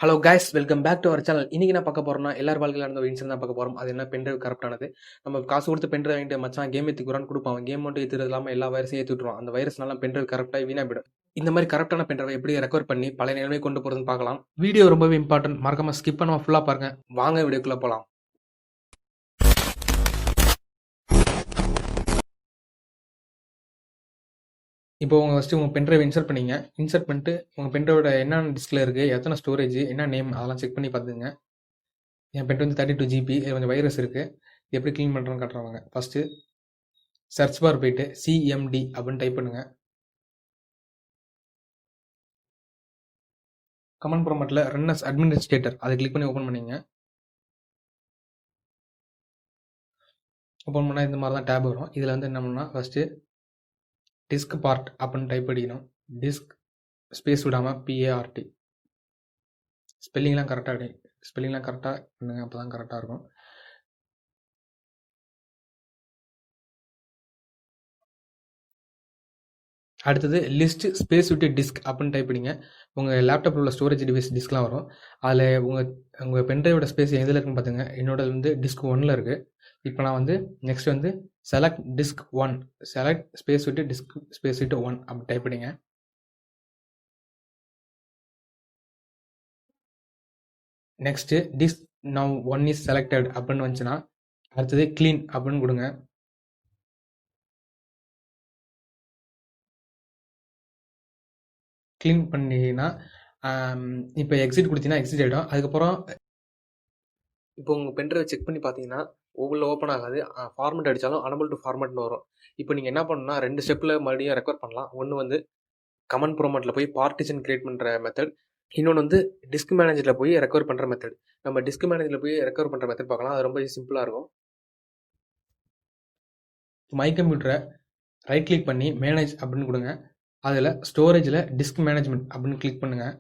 Hello guys, welcome back to our channel. இன்னைக்கு நான் பார்க்க போறோம்னா எல்லார் வாழ்க்கையில நடந்த ஒரு இன்சிடென்ட் தான் பார்க்க போறோம். அது என்ன, பென்ட்ரைவ் கரப்ட் ஆனது. நம்ம காசு கொடுத்து பென்ட்ரைவ் வாங்கிட்டு மச்சான் கேம் ஏற்றிக்கிறான்னு கொடுப்பான். கேம் மட்டும் ஏற்றுறது இல்லாமல் எல்லா வைரஸையும் ஏற்றி விட்டுருவான். அந்த வைரஸ்னால பென்ட்ரைவ் கரப்டாகி வீணா போயிடும். இந்த மாதிரி கரப்டான பென்ட்ரைவை எப்படி ரெக்கவர் பண்ணி பழைய நிலைமை கொண்டு போறதுன்னு பார்க்கலாம். வீடியோ ரொம்பவே இம்பார்ட்டன்ட், மறக்காம ஸ்கிப் பண்ணாம ஃபுல்லாக பாருங்க. வாங்க வீடியோக்குள்ள போகலாம். இப்போ ஃபஸ்ட்டு உங்கள் பென்ட்ரைவ் இன்சர்ட் பண்ணிங்க. இன்சர்ட் பண்ணிட்டு உங்கள் பென்ட்ரைவோட என்னென்ன டிஸ்கில் இருக்குது, எத்தனை ஸ்டோரேஜ், என்ன நேம், அதெல்லாம் செக் பண்ணி பார்த்துங்க. என் பென்ட்ரைவ் வந்து 32 GB, கொஞ்சம் வைரஸ் இருக்குது. எப்படி க்ளீன் பண்ணுறோன்னு காட்டுறவங்க. ஃபஸ்ட்டு சர்ச் பார் போயிட்டு சிஎம்டி அப்படின்னு டைப் பண்ணுங்கள். கமெண்ட் ப்ராம்ப்டில் ரன் அஸ் அட்மினிஸ்ட்ரேட்டர் அதை கிளிக் பண்ணி ஓப்பன் பண்ணிங்க. ஓப்பன் பண்ணால் இந்த மாதிரி தான் டேப் வரும். இதில் வந்து என்ன பண்ணால் ஃபஸ்ட்டு டிஸ்க்பார்ட் அப்படின்னு டைப் அடிக்கணும். டிஸ்க் ஸ்பேஸ் விடாமல் PART. ஸ்பெல்லிங்லாம் கரெக்டாக பண்ணுங்க, அப்போ தான் கரெக்டாக இருக்கும். அடுத்தது லிஸ்ட் ஸ்பேஸ் விட்டு டிஸ்க் அப்படின்னு டைப் பண்ணிங்க. உங்கள் லேப்டாப்பில் உள்ள ஸ்டோரேஜ் டிவைஸ் டிஸ்க்லாம் வரும். அதில் உங்கள் பென்ட்ரைவோட ஸ்பேஸ் எதில் இருக்குன்னு பார்த்துங்க. என்னோட வந்து டிஸ்க் 1ல் இருக்குது. இப்போ நான் வந்து நெக்ஸ்ட் வந்து செலக்ட் டிஸ்க் 1, செலக்ட் ஸ்பேஸ் விட்டு டிஸ்க் ஸ்பேஸ் விட்டு 1 அப்படி டைப் பண்ணிங்க. Next disk now 1 is selected அப்படின்னு வந்துச்சுன்னா அடுத்தது க்ளீன் அப்படின்னு கொடுங்க. க்ளீன் பண்ணிங்கன்னா இப்போ எக்ஸிட் கொடுத்தீங்கன்னா எக்ஸிட் ஆகிடும். அதுக்கப்புறம் இப்போ உங்கள் பென்ட்ரைவை செக் பண்ணி பார்த்தீங்கன்னா உள்ள ஓப்பன் ஆகாது. ஃபார்மெட் அடித்தாலும் அனபிள் டு ஃபார்மெட்னு வரும். இப்போ நீங்கள் என்ன பண்ணணும்னா 2 ஸ்டெப்பில் மறுபடியும் ரெக்கவர் பண்ணலாம். ஒன்று வந்து கமெண்ட் ப்ராம்ப்டில் போய் பார்ட்டிஷன் கிரியேட் பண்ணுற மெத்தட். இன்னொன்று வந்து டிஸ்க் மேனேஜரில் போய் ரெக்கவர் பண்ணுற மெத்தட். நம்ம டிஸ்க் மேனேஜரில் போய் ரெக்கவர் பண்ணுற மெத்தட் பார்க்கலாம். அது ரொம்ப சிம்பிளாக இருக்கும். மை கம்ப்யூட்டரை ரைட் கிளிக் பண்ணி மேனேஜ் அப்படின்னு கொடுங்க. அதில் ஸ்டோரேஜில் டிஸ்க் மேனேஜ்மெண்ட் அப்படின்னு கிளிக் பண்ணுங்கள்.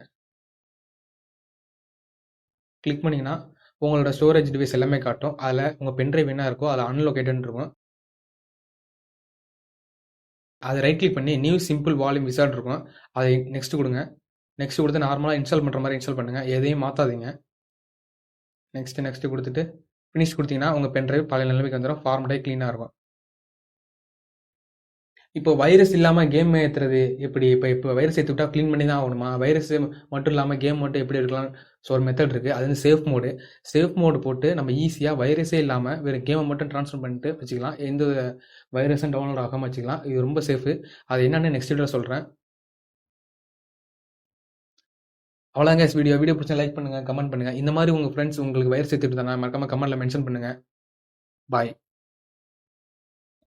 கிளிக் பண்ணிங்கன்னா உங்களோட ஸ்டோரேஜ் டிவைஸ் எல்லாமே காட்டும். அதில் உங்கள் பென்ட்ரைவ் என்ன இருக்கோ அதில் அன்லொகேட்டட்னு இருக்கும். அதை ரைட் கிளிக் பண்ணி நியூ சிம்பிள் வால்யூம் விசார்ட் இருக்கும். அதை நெக்ஸ்ட் கொடுங்க. நெக்ஸ்ட் கொடுத்து நார்மலாக இன்ஸ்டால் பண்ணுற மாதிரி இன்ஸ்டால் பண்ணுங்கள். எதையும் மாற்றாதீங்க. நெக்ஸ்ட்டு கொடுத்துட்டு ஃபினிஷ் கொடுத்தீங்கன்னா உங்கள் பென்ட்ரைவ் பழைய நிலைமைக்கு வந்துடும். ஃபார்மேட்டே க்ளீனாக இருக்கும். இப்போ வைரஸ் இல்லாமல் கேம் ஏற்றுறது எப்படி? இப்போ வைரஸ் ஏற்றி விட்டால் க்ளீன் பண்ணி தான் ஆகணுமா? வைரஸ் மட்டும் இல்லாமல் கேம் மட்டும் எப்படி இருக்கலாம்? ஸோ ஒரு மெத்தட் இருக்குது. அது வந்து சேஃப் மோடு போட்டு நம்ம ஈஸியாக வைரஸே இல்லாமல் வேறு கேமை மட்டும் ட்ரான்ஸ்ஃபர் பண்ணிட்டு வச்சுக்கலாம். எந்த வைரஸும் டவுன்லோட் ஆகாமல் வச்சுக்கலாம். இது ரொம்ப சேஃபு. அது என்னென்னு நெக்ஸ்ட் வீடியோவில் சொல்கிறேன். அவ்வளோதாங்க வீடியோ பிடிச்சா லைக் பண்ணுங்கள், கமெண்ட் பண்ணுங்கள். இந்த மாதிரி உங்கள் ஃப்ரெண்ட்ஸ் உங்களுக்கு வைரஸ் ஏற்றிட்டு இருந்தாங்க மறக்காமல் கமெண்ட்டில் மென்ஷன் பண்ணுங்கள். பாய்.